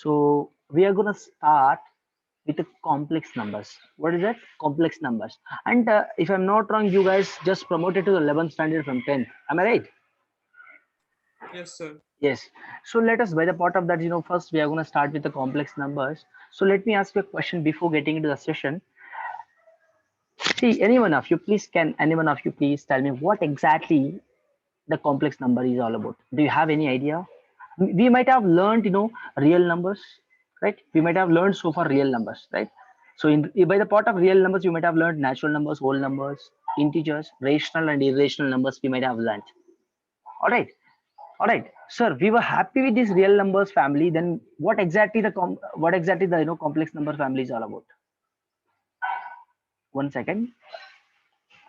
So we are gonna start with the complex numbers. What is that? Complex numbers. And if I'm not wrong, you guys just promoted to the 11th standard from 10th. Am I right? Yes, sir. Yes. So let us, by the part of that, first we are going to start with the complex numbers. So let me ask you a question before getting into the session. See, any one of you please tell me what exactly the complex number is all about? Do you have any idea? We might have learned, real numbers, right? We might have learned so far real numbers, right? So by the part of real numbers, you might have learned natural numbers, whole numbers, integers, rational and irrational numbers. We might have learned. All right. All right, sir. We were happy with this real numbers family. Then what exactly the complex number family is all about? One second.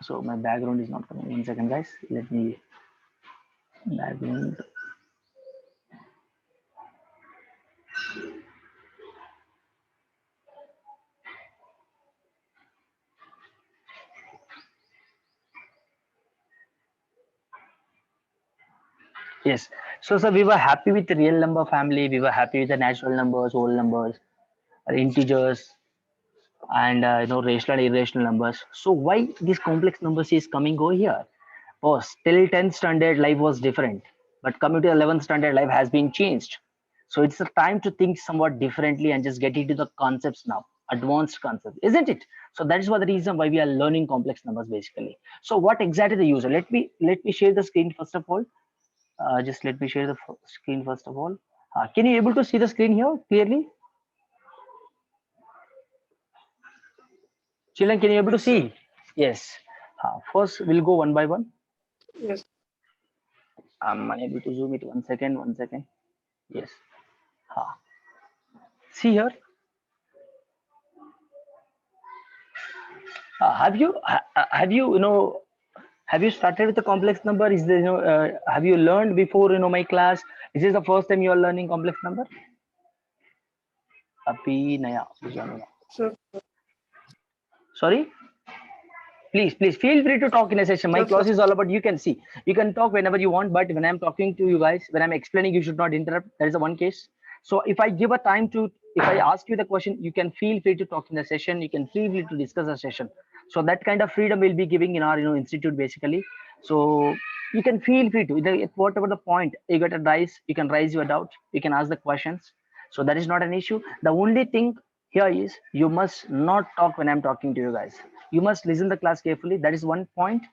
So my background is not coming. One second, guys. Let me background. Yes. So sir, we were happy with the real number family. We were happy with the natural numbers, whole numbers, integers, and rational and irrational numbers. So why these complex numbers is coming over here? Oh, till 10th standard life was different, but coming to 11th standard life has been changed. So it's the time to think somewhat differently and just get into the concepts now, advanced concepts, isn't it? So that is what the reason why we are learning complex numbers basically. So what exactly the user? Let me share the screen first of all. Just let me share the screen first of all. Can you able to see the screen here clearly? Children, can you able to Yes, sir. see? Yes. First, we'll go one by one. Yes. I'm unable to zoom it. One second. One second. Yes. See here. Have you have you started with the complex number? Is there have you learned before my class? Is this the first time you are learning complex number? Abhi naya. Sir, Sorry. Please feel free to talk in a session. My sir, class first, is all about you can see. You can talk whenever you want, but when I'm talking to you guys, when I'm explaining, you should not interrupt. That is the one case. So if I ask you the question, you can feel free to talk in the session. You can feel free to discuss the session. So that kind of freedom we'll be giving in our institute basically. So you can feel free to whatever the point you get a rise, you can raise your doubt. You can ask the questions. So that is not an issue. The only thing here is you must not talk when I'm talking to you guys. You must listen the class carefully. That is one point.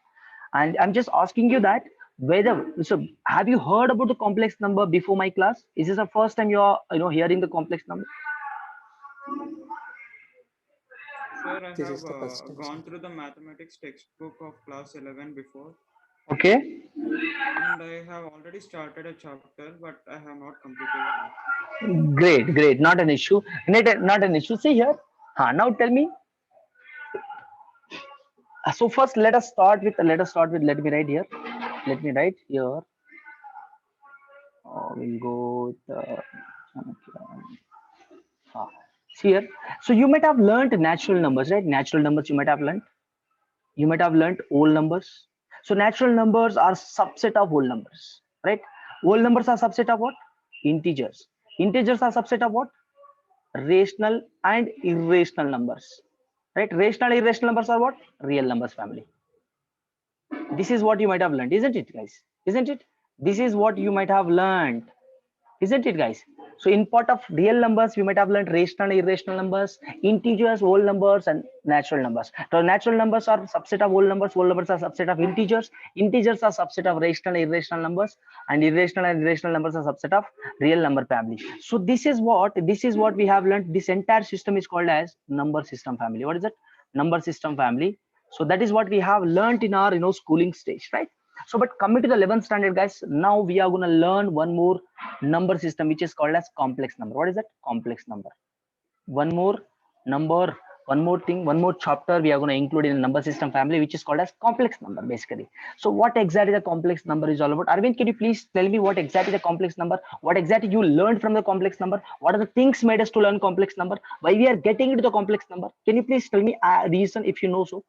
And I'm just asking you that whether so have you heard about the complex number before my class? Is this the first time you are hearing the complex number? sir, I This have is the first time, sir. gone through the mathematics textbook of class 11 before, Okay, and I have already started a chapter, but I have not completed it yet. great, not an issue. Not an issue. See here. Now tell me. So first, let me write here. Let me write here. We'll go with uh, see here. So you might have learned natural numbers, right? Natural numbers you might have learned. You might have learned whole numbers. So natural numbers are subset of whole numbers, right? Whole numbers are subset of what? Integers. Integers are subset of what? Rational and irrational numbers, right? Rational irrational numbers are what? Real numbers family. This is what you might have learned, isn't it, guys? Isn't it? This is what you might have learned, isn't it, guys? So in part of real numbers, we might have learned rational irrational numbers, integers, whole numbers, and natural numbers. So natural numbers are subset of whole numbers are subset of integers are subset of rational irrational numbers, and irrational numbers are subset of real number family. So this is what we have learned. This entire system is called as number system family. What is it? Number system family. So that is what we have learned in our schooling stage, right? So but coming to the 11th standard, guys, now we are going to learn one more number system which is called as complex number. What is that? Complex number. One more number, one more thing, one more chapter we are going to include in the number system family which is called as complex number basically. So what exactly the complex number is all about? Arvind, can you please tell me what exactly the complex number, what exactly you learned from the complex number, what are the things made us to learn complex number, why we are getting into the complex number? Can you please tell me a reason if you know so?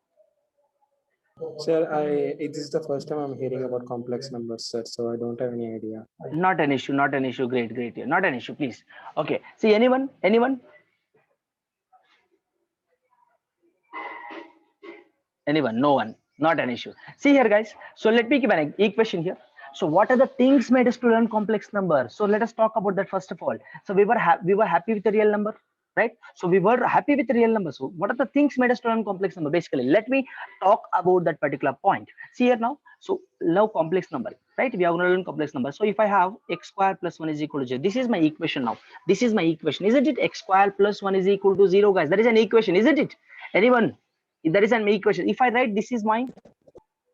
Sir, this is the first time I'm hearing about complex numbers, sir. So I don't have any idea. Not an issue, not an issue. Great, great. Yeah, not an issue, please. Okay. See, anyone, anyone? No one. Not an issue. See here, guys. So let me give an equation here. So what are the things made us to learn complex number? So let us talk about that first of all. So we were happy with the real number, right? So we were happy with the real number. So what are the things made us to learn complex number? Basically, let me talk about that particular point. See here now. So now complex number, right? We are going to learn complex number. So if I have x square plus 1 is equal to 0, this is my equation now. This is my equation, isn't it? X square plus 1 is equal to 0, guys. That is an equation, isn't it? Anyone? That is an equation. If I write this is my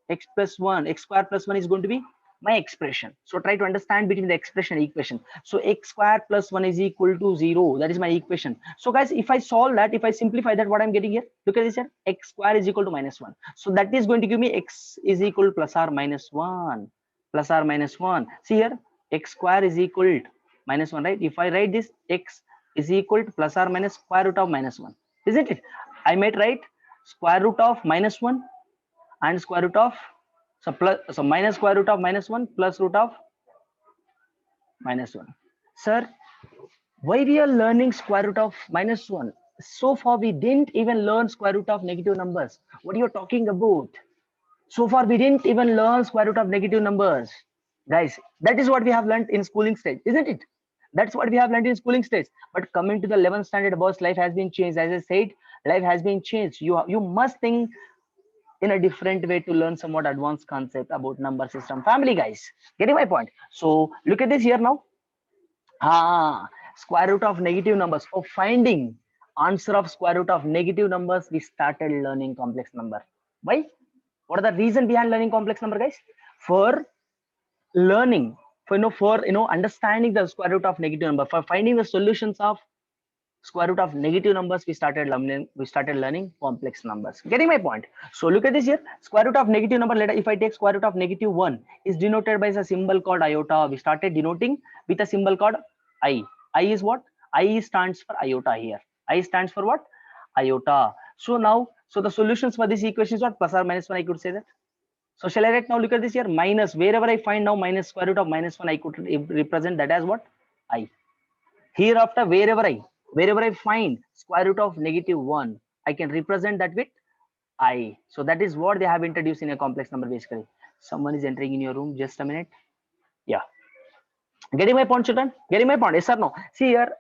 x plus 1, x square plus 1 is going to be my expression. So try to understand between the expression and equation. So x square plus 1 is equal to 0. That is my equation. So guys, if I solve that, if I simplify that, what I'm getting here, look at this here, x square is equal to minus 1. So that is going to give me x is equal to plus or minus 1. Plus or minus 1. See here, x square is equal to minus 1, right? If I write this, x is equal to plus or minus square root of minus 1. Isn't it? I might write square root of minus 1 and square root of, so minus square root of minus 1 plus root of minus 1. Sir, why we are learning square root of minus 1? So far we didn't even learn square root of negative numbers. What are you talking about? So far we didn't even learn square root of negative numbers. Guys, that is what we have learned in schooling stage, isn't it? That's what we have learned in schooling stage. But coming to the 11th standard, boss, life has been changed. As I said, life has been changed. You must think in a different way to learn somewhat advanced concept about number system family, guys. Getting my point? So look at this here now. Square root of negative numbers. For finding answer of square root of negative numbers, we started learning complex number. Why? What are the reason behind learning complex number, guys? For learning, for understanding the square root of negative number, for finding the solutions of square root of negative numbers, we started learning complex numbers. Getting my point? So look at this here, square root of negative number. Later, if I take square root of negative 1 is denoted by a symbol called iota. We started denoting with a symbol called I is what? I stands for iota here. I stands for what? Iota. So now, so the solutions for this equation is what? Plus or minus 1, I could say that. So shall I write now? Look at this here, minus, wherever I find now minus square root of minus 1, I could represent that as what? I. Hereafter, wherever I find square root of negative 1, I can represent that with I. So that is what they have introduced in a complex number basically. Someone is entering in your room. Just a minute. Yeah. Getting my point, children? Getting my point? Yes or no? See here,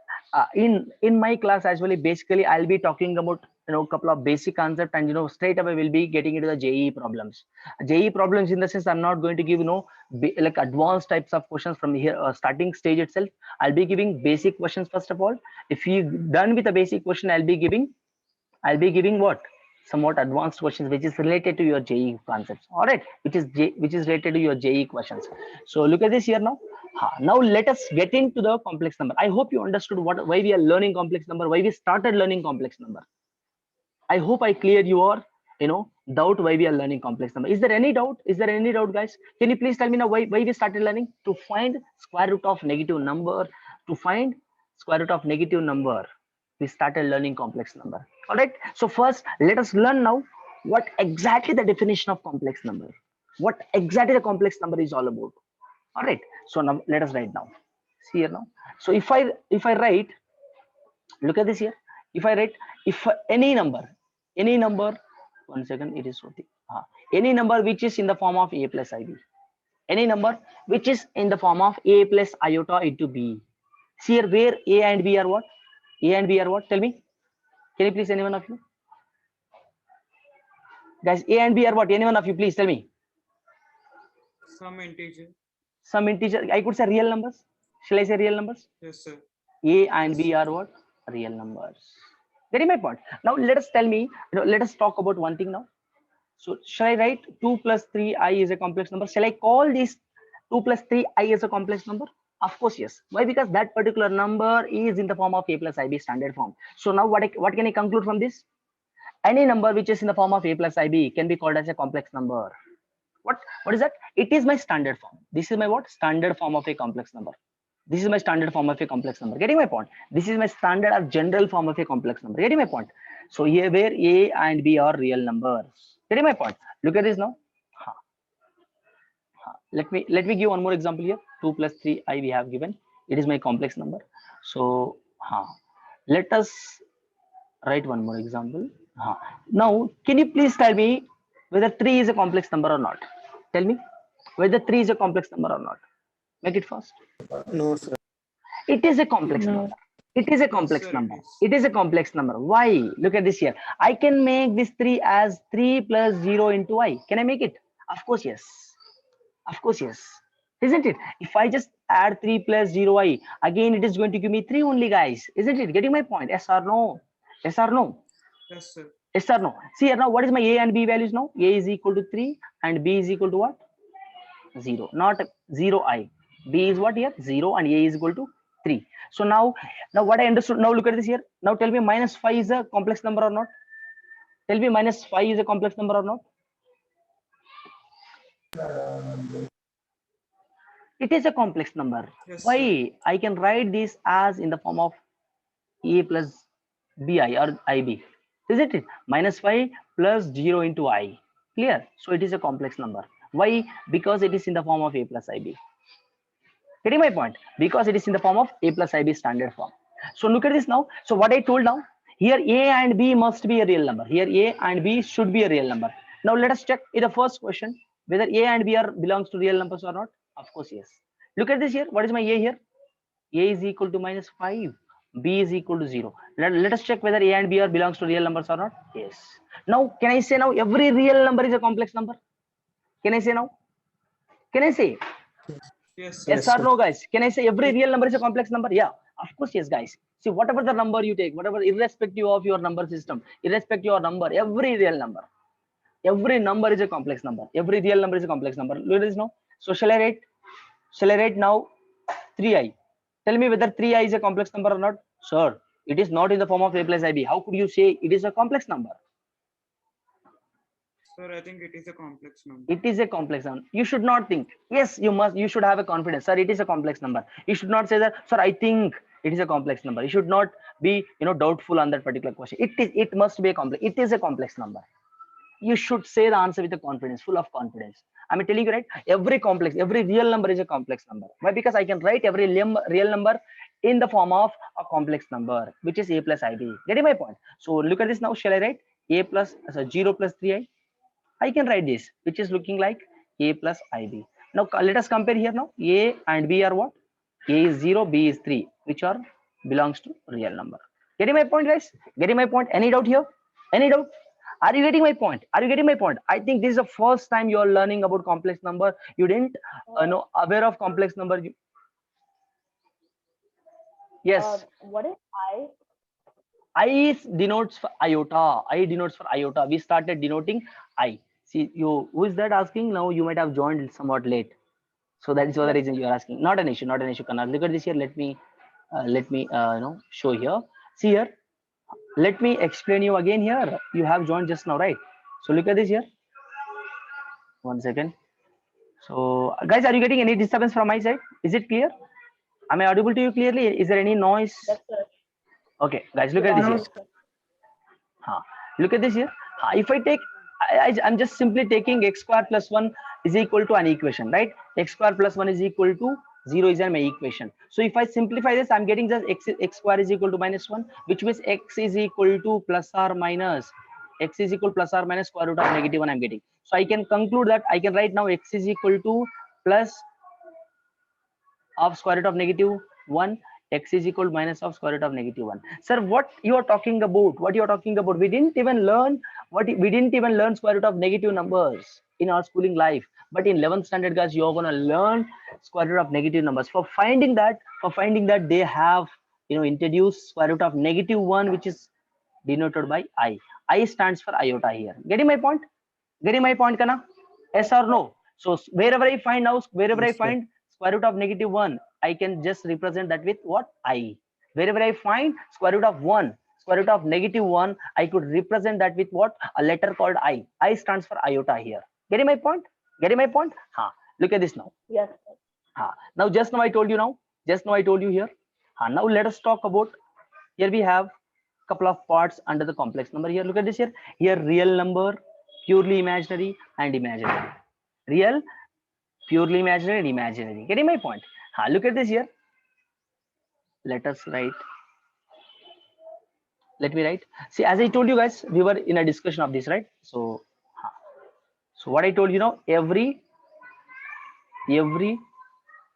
in my class actually, basically I'll be talking about couple of basic concepts, and straight away we'll be getting into the JEE problems. JEE problems in the sense I'm not going to give like advanced types of questions from here starting stage itself. I'll be giving basic questions first of all. If you done with a basic question, I'll be giving what? Somewhat advanced questions which is related to your JEE concepts. All right, which is related to your JEE questions. So look at this here now. Now let us get into the complex number. I hope you understood why we are learning complex number, why we started learning complex number. I hope I cleared your doubt why we are learning complex number. Is there any doubt? Is there any doubt, guys? Can you please tell me now why we started learning? To find square root of negative number. To find square root of negative number, we started learning complex number. All right. So first, let us learn now what exactly the definition of complex number. What exactly the complex number is all about. All right. So now let us write now. See here now. So if I write, look at this here. If I write, if any number, one second, it is sorting. Any number which is in the form of a plus ib, any number which is in the form of a plus iota into b. See here, where a and b are what? A and b are what? Tell me. Can you please, any one of you? Guys, a and b are what? Any one of you, please tell me. Some integer. Some integer. I could say real numbers. Shall I say real numbers? Yes, sir. A and B are what? Real numbers. Getting my point? Now let us let us talk about one thing now. So shall I write 2 plus 3i is a complex number? Shall I call this 2 plus 3i as a complex number? Of course, yes. Why? Because that particular number is in the form of a plus ib standard form. So now what can I conclude from this? Any number which is in the form of a plus ib can be called as a complex number. What is that? It is my standard form. This is my what? Standard form of a complex number. This is my standard form of a complex number. Getting my point? This is my standard or general form of a complex number. Getting my point? So here where a and b are real numbers. Getting my point? Look at this now. Ha, ha. Let me give one more example here. 2 plus 3i we have given. It is my complex number. So let us write one more example. Now, can you please tell me whether 3 is a complex number or not? Tell me whether 3 is a complex number or not. Make it fast. No, sir. It is a complex No. number. It is a Yes, complex sir, number. it is. It is a complex number. Why? Look at this here. I can make this 3 as 3 plus 0 into I. Can I make it? Of course, yes. Of course, yes. Isn't it? If I just add 3 plus 0i, again it is going to give me 3 only, guys. Isn't it? Getting my point? Yes or no? Yes or no? Yes, sir. Yes or no? See here now, what is my A and B values now? A is equal to 3 and B is equal to what? 0. Not 0i. B is what here? 0 and A is equal to 3. So now what I understood, now look at this here. Now tell me minus 5 is a complex number or not? Tell me minus 5 is a complex number or not? It is a complex number. Yes, Why? sir. I can write this as in the form of A plus BI or IB. Isn't it? Minus 5 plus 0 into I. Clear? So it is a complex number. Why? Because it is in the form of A plus IB. Getting my point? Because it is in the form of A plus IB standard form. So look at this now. So what I told now, here A and B must be a real number. Here A and B should be a real number. Now let us check in the first question whether A and B are belongs to real numbers or not. Of course, yes. Look at this here. What is my A here? A is equal to minus 5. B is equal to 0. Let us check whether A and B are belongs to real numbers or not. Yes. Now, can I say now every real number is a complex number? Can I say now? Can I say? Yes, sir. Yes or no, guys? Can I say every real number is a complex number? Yeah, of course, yes, guys. See, whatever the number you take, whatever, irrespective of your number system, irrespective of your number, every real number, every number is a complex number. Every real number is a complex number. Look at this now. So shall I write now 3i? Tell me whether 3i is a complex number or not. Sir, it is not in the form of A plus IB. How could you say it is a complex number? Sir, I think it is a complex number. It is a complex number. You should not think. Yes, you should have a confidence. Sir, it is a complex number. You should not say that, sir, I think it is a complex number. You should not be, doubtful on that particular question. It must be a complex. It is a complex number. You should say the answer with a confidence, full of confidence. I'm telling you, right? Every real number is a complex number. Why? Because I can write every real number in the form of a complex number, which is A plus IB. Getting my point? So look at this now. Shall I write A plus 0 plus 3i? I can write this, which is looking like A plus IB. Now let us compare here now. A and B are what? A is 0, B is 3, which are belongs to real number. Getting my point, guys? Getting my point? Any doubt here? Any doubt? Are you getting my point? Are you getting my point? I think this is the first time you are learning about complex number. You didn't know aware of complex number. Yes. What is I? I denotes for iota. I denotes for iota. We started denoting I. See, who is that asking? Now you might have joined somewhat late. So that is the reason you are asking. Not an issue, not an issue, Kanal. Look at this here. Let me show here. See here. Let me explain you again here. You have joined just now, right? So look at this here. 1 second. So guys, are you getting any disturbance from my side? Is it clear? Am I audible to you clearly? Is there any noise? Yes, sir. Okay, guys, look at this here. Look at this here. If I take, I'm just simply taking x square plus 1 is equal to an equation, right? X square plus 1 is equal to 0 is my equation. So if I simplify this, I'm getting just x square is equal to minus 1, which means x is equal to plus or minus, x is equal plus or minus square root of negative 1 I'm getting. So I can conclude that I can write now x is equal to plus of square root of negative 1, x is equal to minus of square root of negative 1. Sir, what you are talking about? What you are talking about? We didn't even learn square root of negative numbers in our schooling life. But in 11th standard, guys, you are gonna learn square root of negative numbers. For finding that they have introduced square root of negative 1, which is denoted by I. I stands for iota here. Getting my point? Getting my point, Kana? Yes or no? So wherever I find square root of negative 1, I can just represent that with what? I. Wherever I find square root of 1, square root of negative 1, I could represent that with what? A letter called I. I stands for iota here. Getting my point? Getting my point? Look at this now. Yes, sir. Now just now I told you here. Now let us talk about, here we have couple of parts under the complex number here. Look at this here. Here real number, purely imaginary and imaginary. Real, purely imaginary and imaginary. Getting my point? Look at this here. Let us write. Let me write. See, as I told you guys, we were in a discussion of this, right? So what I told you now, every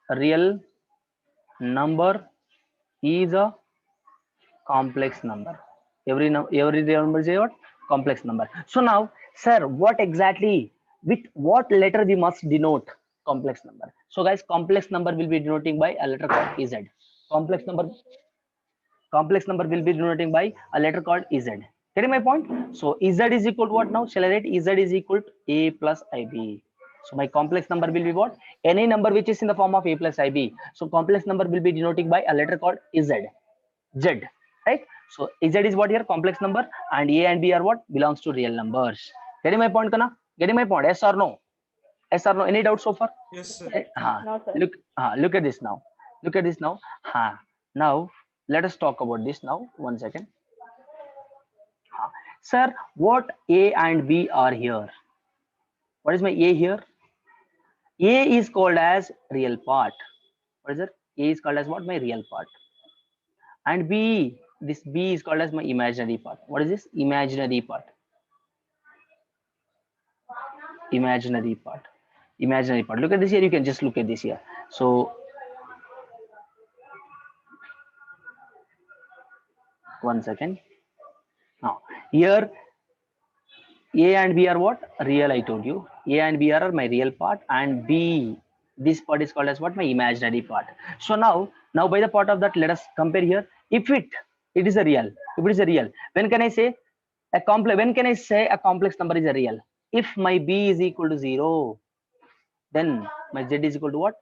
real number is a complex number. Every real number is a what? Complex number. So now, sir, what exactly, with what letter we must denote complex number? So guys, complex number will be denoting by a letter called Z. Complex number will be denoting by a letter called Z. Getting my point? So Z is equal to what now? Shall I write Z is equal to A plus IB? So my complex number will be what? Any number which is in the form of A plus IB. So complex number will be denoting by a letter called Z. Z, right? So Z is what here? Complex number, and A and B are what? Belongs to real numbers. Getting my point, Kana? Getting my point? Yes or no? Yes or no? Any doubt so far? Yes, sir. No, sir. Look at this now. Look at this now. Now let us talk about this now. 1 second. Sir, what A and B are here? What is my A here? A is called as real part. What is it? A is called as what? My real part. And B, this B is called as my imaginary part. What is this? Imaginary part. Imaginary part. Imaginary part. Look at this here. You can just look at this here. So 1 second. Now here A and B are what? Real, I told you. A and B are my real part, and B, this part is called as what? My imaginary part. So now by the part of that, let us compare here. If it is a real, if it is a real, when can I say a complex? When can I say a complex number is a real? If my B is equal to 0, then my Z is equal to what?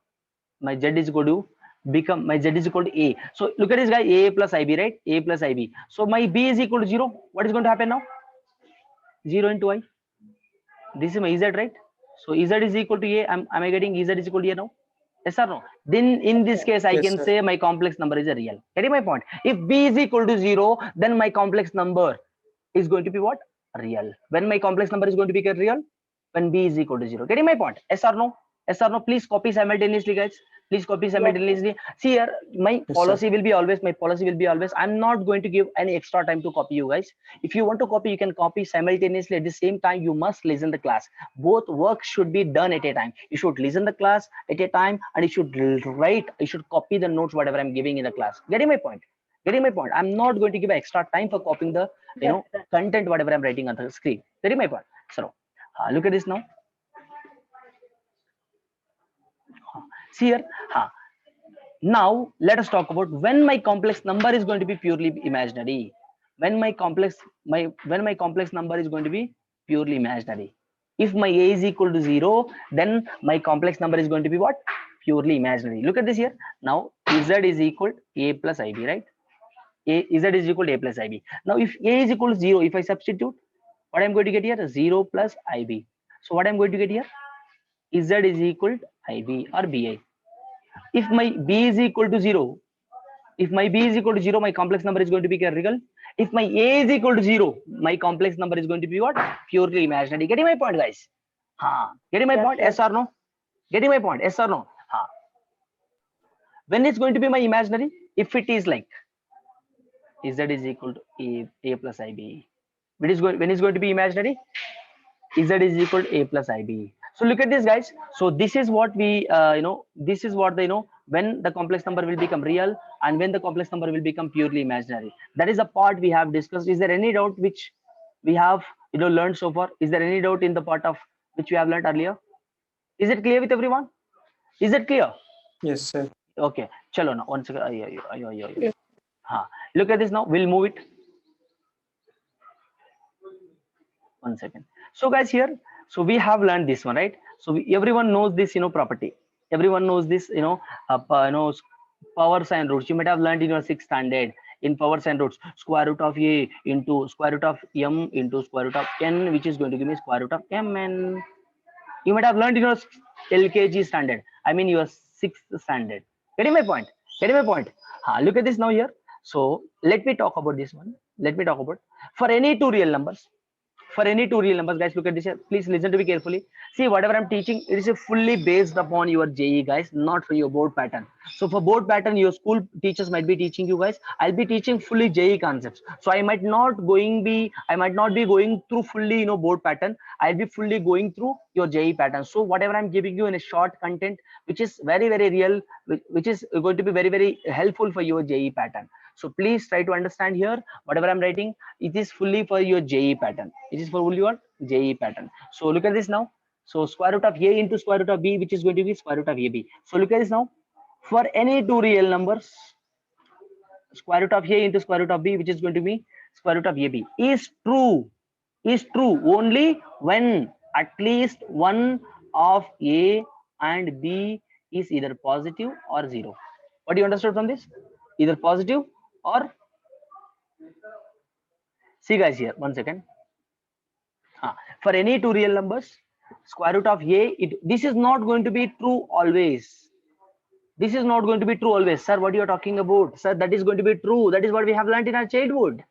My Z is equal to become, my Z is equal to A. So look at this guy, A plus IB, right? A plus IB. So my B is equal to 0. What is going to happen now? 0 into I. This is my Z, right? So Z is equal to A. Am I getting Z is equal to A now? Yes or no? Then in this case, I Yes, can sir. say my complex number is a real. Getting my point? If B is equal to 0, then my complex number is going to be what? Real. When my complex number is going to be real? When B is equal to 0. Getting my point? Yes or no? Yes or no? Please copy simultaneously, guys. Please copy simultaneously. See here, my Yes, policy will be always, I'm not going to give any extra time to copy you guys. If you want to copy, you can copy simultaneously. At the same time, you must listen the class. Both work should be done at a time. You should listen the class at a time, and you should write, you should copy the notes, whatever I'm giving in the class. Getting my point? Getting my point? I'm not going to give extra time for copying the content, whatever I'm writing on the screen. Getting my point? So look at this now. See here. Now let us talk about when my complex number is going to be purely imaginary. When my complex number is going to be purely imaginary. If my A is equal to 0, then my complex number is going to be what? Purely imaginary. Look at this here. Now Z is equal to A plus IB, right? Z is equal to A plus IB. Now if A is equal to 0, if I substitute, what I'm going to get here? 0 plus IB. So what I'm going to get here? Z is equal to IB or BI. If my B is equal to 0, my complex number is going to be real. If my A is equal to 0, my complex number is going to be what? Purely imaginary. Getting my point, guys? Getting my point? Yes or no? Getting my point? Yes or no? When it's going to be my imaginary? If it is like Z is equal to A plus IB. When it's going to be imaginary? Z is equal to A plus IB. So look at this, guys. So this is what we this is what they know when the complex number will become real and when the complex number will become purely imaginary. That is a part we have discussed. Is there any doubt which we have learned so far? Is there any doubt in the part of which we have learned earlier? Is it clear with everyone? Is it clear? Yes, sir. Okay, chalo now. 1 second. Look at this now. We'll move it. 1 second. So guys, here, so we have learned this one, right? So everyone knows this property. Everyone knows this power sign roots. You might have learned in your 6th standard in power sign roots, square root of A into square root of M into square root of N, which is going to give me square root of Mn. You might have learned in your LKG standard, I mean your 6th standard. Getting my point? Getting my point? Look at this now here. So let me talk about this one. Let me talk about, for any two real numbers, for any two real numbers, guys, look at this here. Please listen to me carefully. See, whatever I'm teaching, it is a fully based upon your JE, guys, not for your board pattern. So for board pattern, your school teachers might be teaching you, guys. I'll be teaching fully JE concepts. So I might not be going through fully, board pattern. I'll be fully going through your JE pattern. So whatever I'm giving you in a short content, which is very, very real, which is going to be very, very helpful for your JE pattern. So please try to understand here, whatever I'm writing, it is fully for your JE pattern. It is for only your JE pattern. So look at this now. So square root of A into square root of B, which is going to be square root of AB. So look at this now. For any two real numbers, square root of A into square root of B, which is going to be square root of AB, is true only when at least one of A and B is either positive or zero. What do you understood from this? Either positive or, see guys here, one second. For any two real numbers, square root of A, this is not going to be true always. This is not going to be true always. Sir, what you are talking about? Sir, that is going to be true. That is what we have learned in our childhood.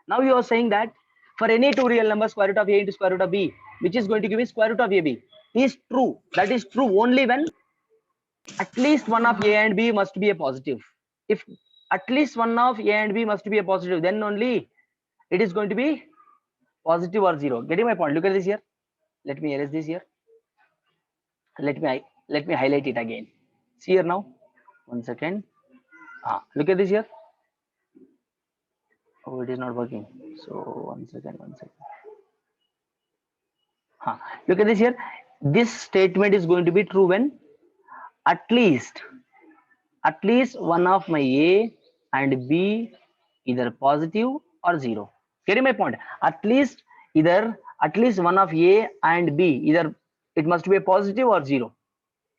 Now you are saying that for any two real numbers, square root of A into square root of B, which is going to give me square root of AB, is true. That is true only when at least one of A and B must be a positive. If at least one of A and B must be a positive, then only it is going to be positive or zero. Getting my point? Look at this here. Let me erase this here. Let me highlight it again. See here now. One second. Look at this here. Oh, it is not working. So one second. Look at this here. This statement is going to be true when at least one of my A and B either positive or zero. Getting my point? At least one of A and B, either it must be a positive or zero.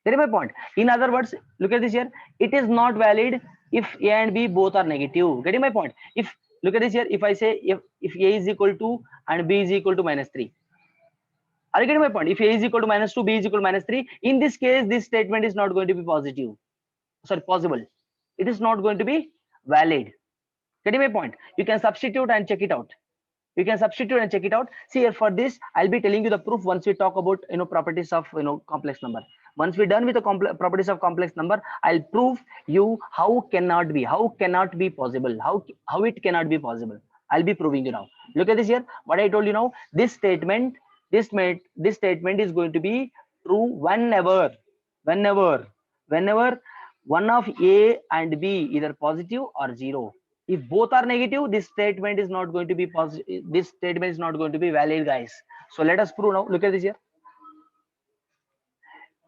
Getting my point? In other words, look at this here. It is not valid if A and B both are negative. Getting my point? If look at this here, if I say if A is equal to and B is equal to -3. Are you getting my point? If A is equal to -2, B is equal to -3, in this case, this statement is not going to be positive. Sorry, possible. It is not going to be valid. Getting my point? You can substitute and check it out. See here, for this, I'll be telling you the proof once we talk about properties of complex number. Once we're done with the properties of complex number, I'll prove you how it cannot be possible. How it cannot be possible. I'll be proving you now. Look at this here. What I told you now. This statement is going to be true whenever one of A and B either positive or zero. If both are negative, this statement is not going to be positive. This statement is not going to be valid, guys. So let us prove now. Look at this here.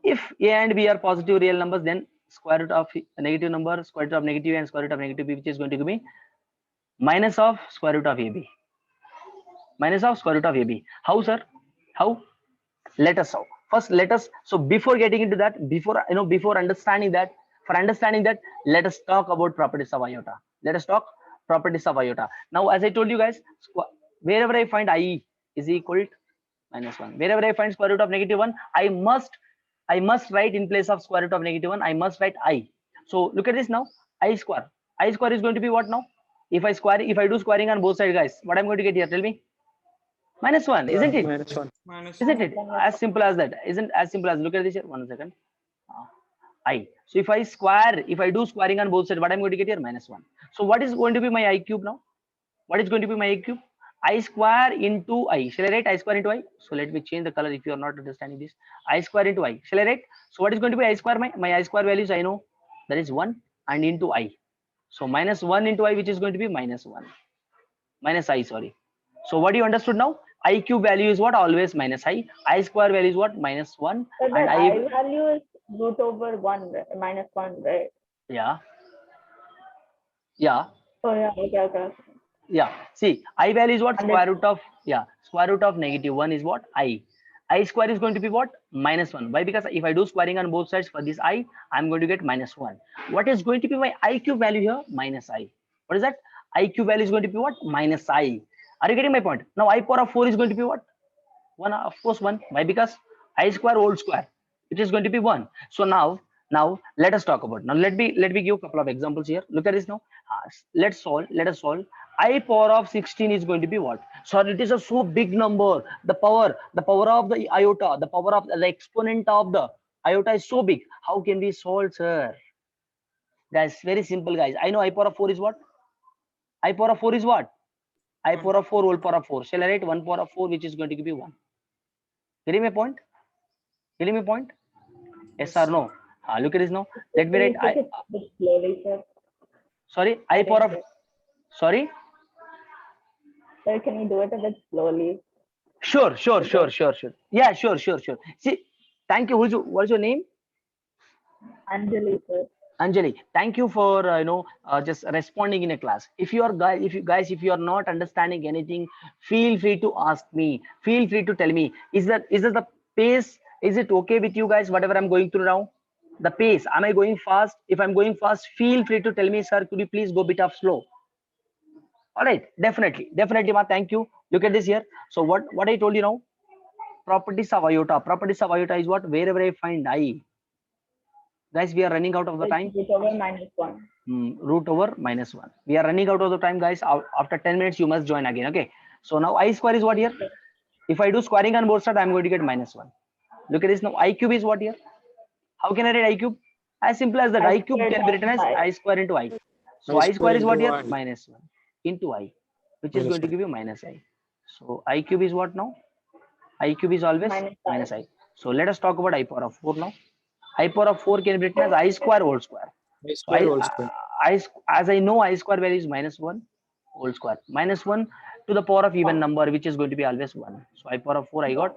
If A and B are positive real numbers, then square root of a negative number, square root of negative A and square root of negative B, which is going to give me minus of square root of AB. How, sir? How? Let us solve. First, so before getting into that, before understanding that, let us talk about properties of iota. Now, as I told you guys, wherever I find I is equal to -1, wherever I find square root of -1, I must write in place of square root of -1, I must write I. So look at this now. I square is going to be what now? If I do squaring on both sides, guys, what I'm going to get here? Tell me. -1, isn't it? Minus Isn't it? As simple as that. Isn't as simple as, look at this here. One second. I. So if I do squaring on both sides, what I'm going to get here? -1. So what is going to be my I cube now? What is going to be my I cube? I square into I. Shall I write I square into I? So let me change the color if you are not understanding this. I square into I. Shall I write? So what is going to be I square? My I square values I know. That is 1 and into I. So -1 into I, which is going to be -1. Minus I, sorry. So what you understood now? I cube value is what? Always minus I. I square value is what? -1. So And the I value is root over 1, -1, right? Yeah. Oh yeah, okay. Yeah. See, I value is what? And Square root of -1 is what? I. I square is going to be what? -1. Why? Because if I do squaring on both sides for this I, I'm going to get -1. What is going to be my I cube value here? -I. What is that? I cube value is going to be what? -I. Are you getting my point? Now I power of 4 is going to be what? 1, of course 1. Why? Because I square whole square, which is going to be 1. So now Now let us talk about, now let me give a couple of examples here. Look at this now. Let us solve. I power of 16 is going to be what? So it is a so big number. The power of the iota, the power of the exponent of the iota is so big. How can we solve, sir? Guys, very simple, guys. I know I power of 4 is what? I power of 4 is what? I One. power of 4 whole power of 4. Shall I write 1 power of 4, which is going to give me 1? Getting my point? Getting my point? Yes or sir. no? Look at this now. Let me Can you write. take it a bit slowly, sir? Sorry, I power of. Sorry. Sir, can you do it a bit slowly? Sure. Because- Yeah, sure. See, thank you. What's your name? Anjali, sir. Anjali. Thank you for just responding in a class. If you guys, if you are not understanding anything, feel free to ask me. Feel free to tell me. Is that the pace? Is it okay with you guys? Whatever I'm going through now, the pace. Am I going fast? If I'm going fast, feel free to tell me, sir. Could you please go bit of slow? All right, definitely, ma. Thank you. Look at this here. So what I told you now, properties of iota. Properties of iota is what? Wherever I find I, guys, we are running out of the Like time. root over -1. Root over -1. We are running out of the time, guys. After 10 minutes, you must join again. Okay. So now I square is what here? If I do squaring on both sides, I'm going to get -1. Look at this now. I cube is what here? How can I write I cube? As simple as that. I cube squared can be written as by I square into I. So I I square square is what into here? I. -1 into I, which is Minus going to I. give you -I. So I cube is what now? I cube is always -I. -I. So let us talk about I power of 4 now. I power of 4 can be written as I square whole square. I So square whole square. as I know I square value is -1 whole square. -1 to the power of even number, which is going to be always 1. So I power of 4, I got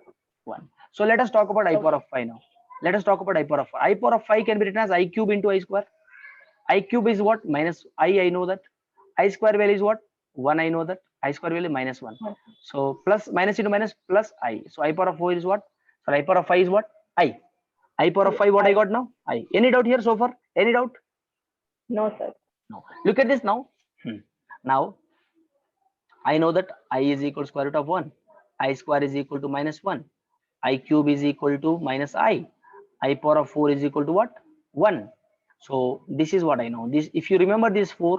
1. So let us talk about I power of 5 now. Let us talk about I power of 5. I power of 5 can be written as I cube into I square. I cube is what? Minus I know that. I square value is what? 1, I know that. I square value -1. So plus minus into minus plus I. So I power of 4 is what? So I power of 5 is what? I. I power of 5, what I got now? I. Any doubt here so far? Any doubt? No, sir. No. Look at this now. Now I know that I is equal to square root of 1. I square is equal to -1. I cube is equal to minus I. I power of 4 is equal to what? 1. So this is what I know. This, if you remember this 4,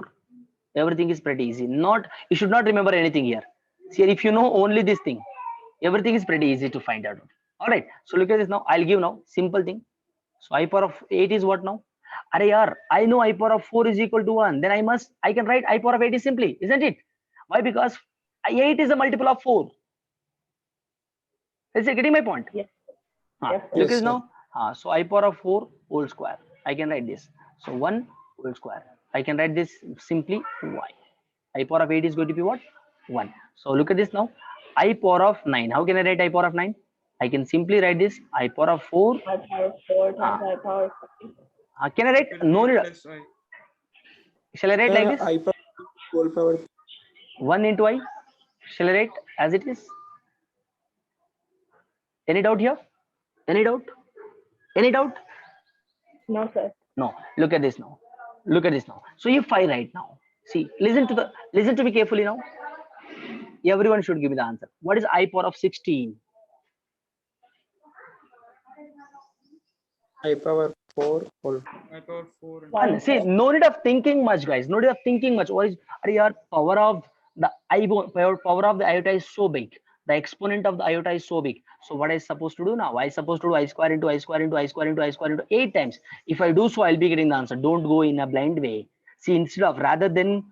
everything is pretty easy. Not, you should not remember anything here. See, if you know only this thing, everything is pretty easy to find out. All right. So look at this now. I'll give now simple thing. So I power of 8 is what now? Arey yaar, I know I power of 4 is equal to 1. Then I can write I power of 8 is simply, isn't it? Why? Because 8 is a multiple of 4. Is it getting my point? Yes. Look at Yes, this sir. now. So I power of 4 whole square. I can write this. So 1 whole square. I can write this simply y. I power of 8 is going to be what? 1. So look at this now. I power of 9. How can I write I power of 9? I can simply write this I power of 4. I power of 4 times Uh, I power of 5. can I write? It will No be need. plus I. Shall I write like this? I power whole power. 1 into I. Shall I write as it is? Any doubt here? Any doubt? Any doubt? No, sir. No. Look at this now. Look at this now. So if I write now, see, listen to me carefully now. Everyone should give me the answer. What is I power of 16? I power 4 whole. I power 4 and One. See, no need of thinking much, guys. No need of thinking much. What is your power of the power of the iota is so big. The exponent of the iota is so big. So what I supposed to do now? I supposed to do I square into I square into I square into I square into 8 times. If I do so, I'll be getting the answer. Don't go in a blind way. See, instead of rather than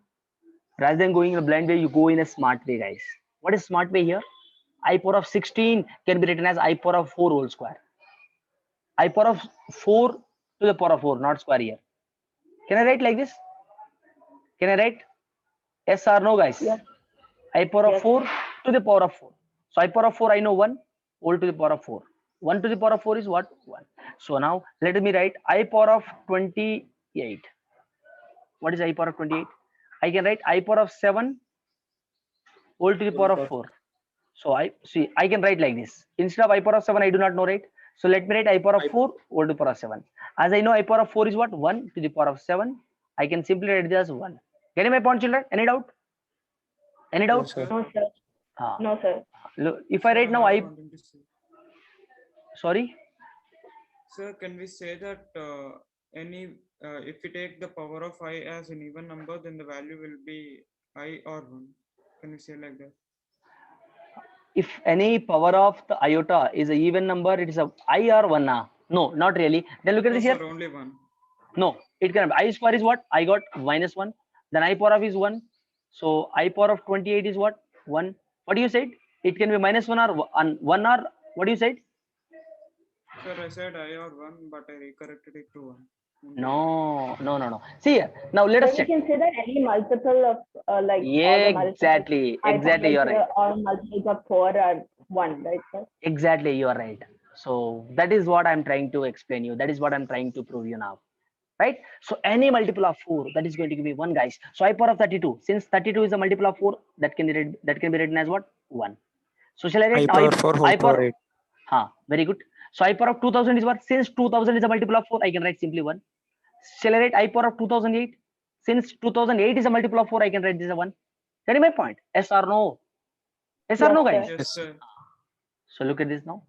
going in a blind way, you go in a smart way, guys. What is smart way here? I power of 16 can be written as I power of 4 whole square. I power of 4 to the power of 4, not square here. Can I write like this? Can I write? Yes or no, guys? Yes. I power of Yes. 4 to the power of 4. So I power of 4, I know 1 whole to the power of 4. 1 to the power of 4 is what? 1. So now let me write I power of 28. What is I power of 28? I can write I power of 7 whole to the power of 4. So I can write like this. Instead of I power of 7, I do not know, right? So let me write I power of 4 whole to the power of 7. As I know I power of 4 is what? 1 to the power of 7. I can simply write this as 1. Getting my point, children? Any doubt? Any doubt? Yes, sir. No, sir. No, sir. Look, if I Sir, write now have I, one thing to say. sorry, Sir, can we say that any if we take the power of I as an even number, then the value will be I or 1. Can you say like that? If any power of the iota is an even number, it is a I or 1. No, not really. Then look at No, this here. sir, only 1. No, it can be. I square is what? I got -1. Then I power of is 1. So I power of 28 is what? 1. What do you said? It can be -1 or 1 or what do you said? Sir, I said I or 1, but I recorrected it to 1. No, no, no, no. See here. Now let So us we check. can say that any multiple of like all the multiples Exactly. Exactly. You're right. all multiples of 4 are 1, right, sir? Exactly. You are right. So that is what I'm trying to explain you. That is what I'm trying to prove you now. Right? So any multiple of 4, that is going to give me 1, guys. So I power of 32. Since 32 is a multiple of 4, that can be written as what? 1. So shall I I write now? power 4 whole I power power 8. very good. So I power of 2000 is what? Since 2000 is a multiple of 4, I can write simply 1. Shall I write I power of 2008? Since 2008 is a multiple of 4, I can write this as 1. Getting my point? Yes or no? Yes or Yes, no, sir. guys? Yes, Yes. sir. So look at this now.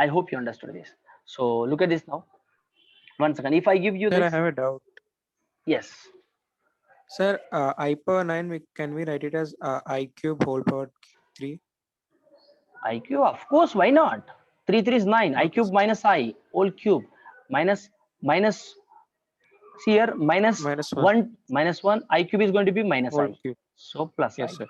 I hope you understood this. So look at this now. One second. If I give you Sir, I this, have a doubt. yes. Sir, I power 9, can we write it as I cube whole power 3? IQ, of course, why not? 3 3 is 9. I Okay, cube sir. minus I, whole cube, minus, see here, -1 minus 1, I cube is going to be minus whole I. cube. So plus Yes, I. sir.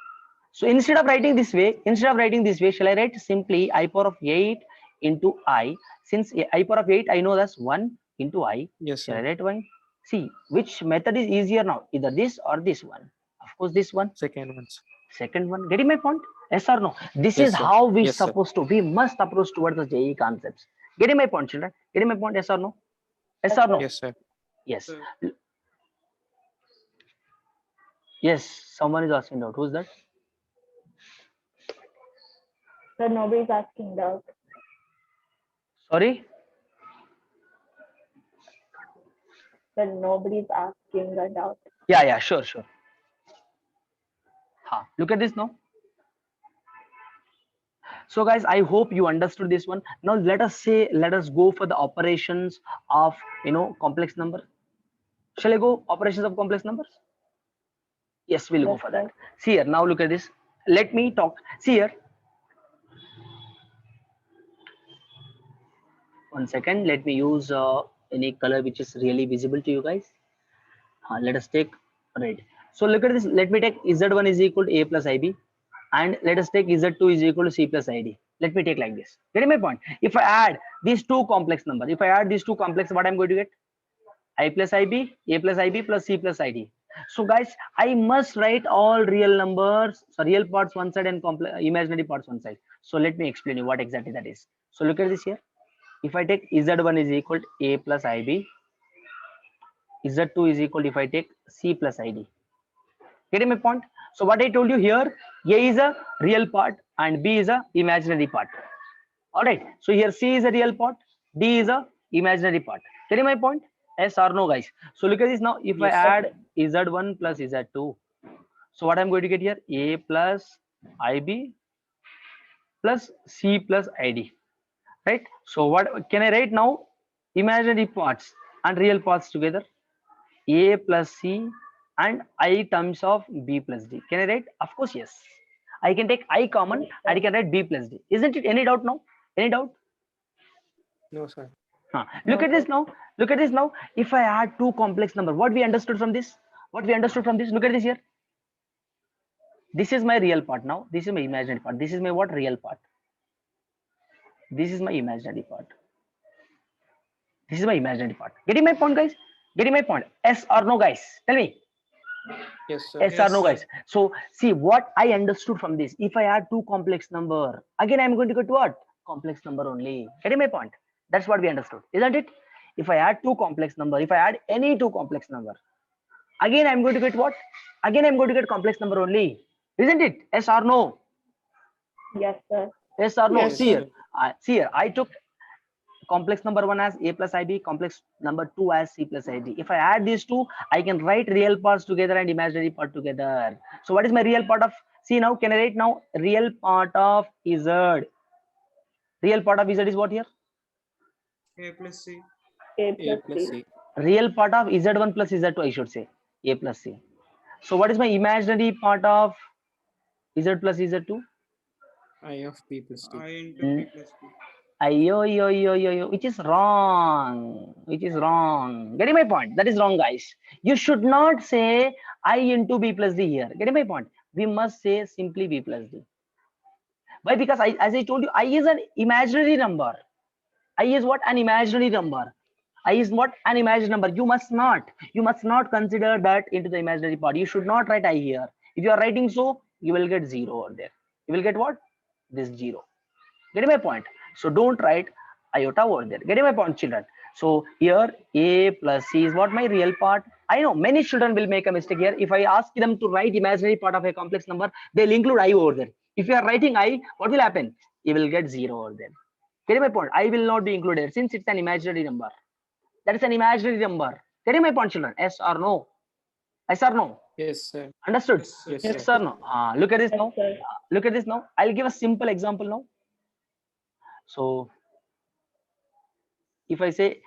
So instead of writing this way, shall I write simply I power of 8 into I? Since I power of 8, I know that's 1 into I. Yes, Shall I sir. write 1? See, which method is easier now? Either this or this one. Of course, this one. Second one, sir. Second one. Getting my point? Yes or no? This Yes, is sir. how we Yes, sir. supposed to. We must approach towards the JE concepts. Getting my point, children? Getting my point? Yes or no? Yes or no? Yes, sir. Yes. Sir. Yes. Someone is asking out. Who's that? So nobody's asking doubt. Sorry. So nobody's asking a doubt. Yeah. Sure. Look at this now. So guys, I hope you understood this one. Now let us go for the operations of complex number. Shall I go operations of complex numbers? Yes, we'll go Yes, for sir. that. See here, now look at this. Let me talk. See here. One second. Let me use any color which is really visible to you guys. Let us take red. So look at this. Let me take Z1 is equal to A plus IB. And let us take Z2 is equal to C plus ID. Let me take like this. Getting my point? If I add these two complex numbers, what I'm going to get? I plus IB, A plus IB plus C plus ID. So guys, I must write all real numbers, so real parts one side and imaginary parts one side. So let me explain you what exactly that is. So look at this here. If I take Z1 is equal to A plus IB, Z2 is equal to if I take C plus ID. Getting my point? So what I told you here, A is a real part and B is a imaginary part. All right. So here C is a real part, D is a imaginary part. Getting my point? Yes or no, guys? So look at this now. If I Yes, add Z1 plus Z2, so what I'm going to get here? A plus IB plus C plus ID. Right? So what can I write now? Imaginary parts and real parts together. A plus C and I terms of B plus D. Can I write? Of course, yes. I can take I common and I can write B plus D. Isn't it? Any doubt now? Any doubt? no, sir. Look at this now. Look at this now. If I add two complex number, what we understood from this? Look at this here. This is my real part now. This is my imaginary part. This is my what? Real part. This is my imaginary part. This is my imaginary part. Getting my point, guys? Getting my point? Yes or no, guys? Tell me. Yes, sir. Yes or no, sir. guys? So see what I understood from this. If I add two complex number, again I'm going to get what? Complex number only. Getting my point? That's what we understood, isn't it? If I add two complex number, if I add any two complex number, again I'm going to get what? Again I'm going to get complex number only, isn't it? Yes or no? Yes, sir. Yes or no? Yes, See here. sir. See here. I took complex number 1 as A plus IB, complex number 2 as C plus ID. If I add these two, I can write real parts together and imaginary part together. So what is my real part of C now? Can I write now? Real part of Z. Real part of Z is what here? A plus C. A A plus plus C. C. Real part of z1 plus z2, I should say, a plus c. So what is my imaginary part of z plus z2? I of b plus d. I into Mm. b plus b. Ayo, which is wrong. Which is wrong. Getting my point? That is wrong, guys. You should not say I into b plus d here. Getting my point? We must say simply b plus d. Why? Because as I told you, I is an imaginary number. I is what? An imaginary number. I is what? An imaginary number. You must not consider that into the imaginary part. You should not write I here. If you are writing so, you will get 0 over there. You will get what? This 0. Getting my point? So don't write iota over there. Getting my point, children? So here a plus c is what my real part. I know many children will make a mistake here. If I ask them to write imaginary part of a complex number, they'll include I over there. If you are writing I, what will happen? You will get 0 over there. Getting my point? I will not be included since it's an imaginary number. That is an imaginary number. Getting my point, children? Yes or no? Yes or no? Yes, sir. Understood? Yes, sir. Yes, Yes sir. or no? Look at this Yes, now. sir. Look at this now. I'll give a simple example now. So if I say